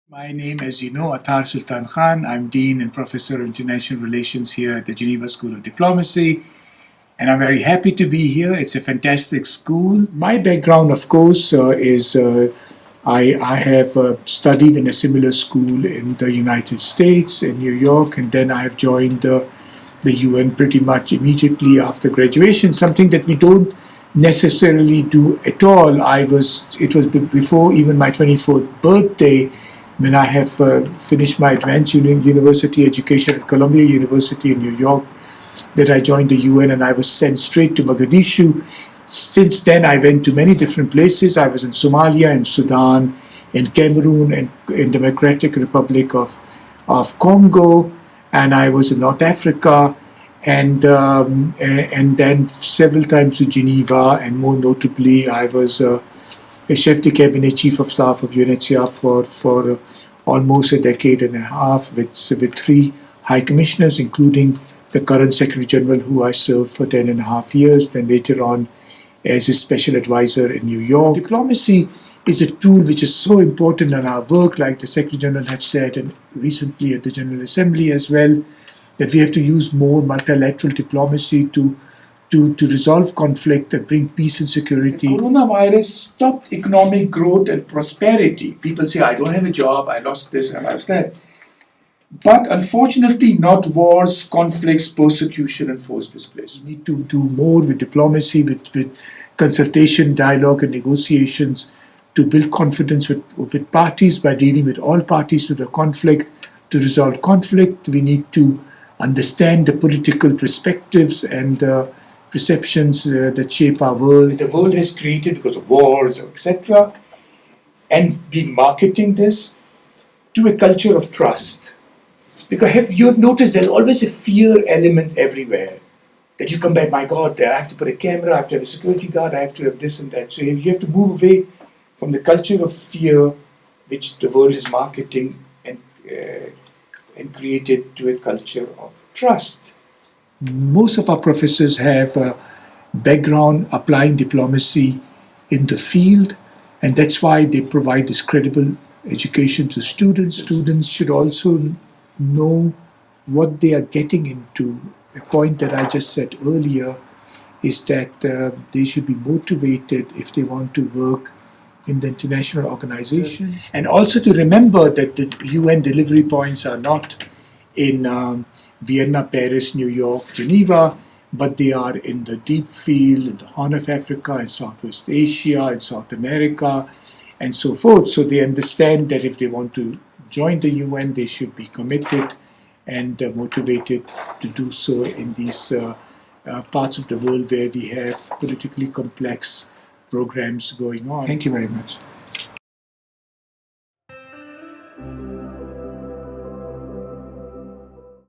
My name, as you know, Athar Sultan-Khan. I'm Dean and Professor of International Relations here at the Geneva School of Diplomacy. And I'm very happy to be here. It's a fantastic school. My background, of course, is I have studied in a similar school in the United States, in New York, and then I have joined the UN pretty much immediately after graduation, something that we don't necessarily do at all. It was before even my 24th birthday when I have finished my advanced university education at Columbia University in New York that I joined the UN, and I was sent straight to Mogadishu. Since then, I went to many different places. I was in Somalia, in Sudan, in Cameroon, and in Democratic Republic of Congo, and I was in North Africa, and then several times to Geneva, and more notably, I was a chef de cabinet, chief of staff of UNHCR for almost a decade and a half, with 3 high commissioners, including the current Secretary General, who I served for 10 and a half years, then later on as a special advisor in New York. Diplomacy is a tool which is so important in our work, like the Secretary General have said, and recently at the General Assembly as well, that we have to use more multilateral diplomacy to resolve conflict and bring peace and security. The coronavirus stopped economic growth and prosperity. People say, I don't have a job, I lost this and I lost that. But unfortunately, not wars, conflicts, persecution, and forced displacement. We need to do more with diplomacy, with consultation, dialogue, and negotiations to build confidence with parties by dealing with all parties to the conflict. To resolve conflict, we need to understand the political perspectives and perceptions that shape our world. The world has created because of wars, etc., and been marketing this to a culture of trust. Because you have noticed there's always a fear element everywhere. That you come back, my God, I have to put a camera, I have to have a security guard, I have to have this and that. So you have to move away from the culture of fear which the world is marketing and create it to a culture of trust. Most of our professors have a background applying diplomacy in the field, and that's why they provide this credible education to students. Students should also know what they are getting into. A point that I just said earlier is that they should be motivated if they want to work in the international organizations. And also to remember that the UN delivery points are not in Vienna, Paris, New York, Geneva, but they are in the deep field, in the Horn of Africa, in Southwest Asia, in South America, and so forth. So they understand that if they want to join the UN, they should be committed and motivated to do so in these parts of the world where we have politically complex programs going on. Thank you very much.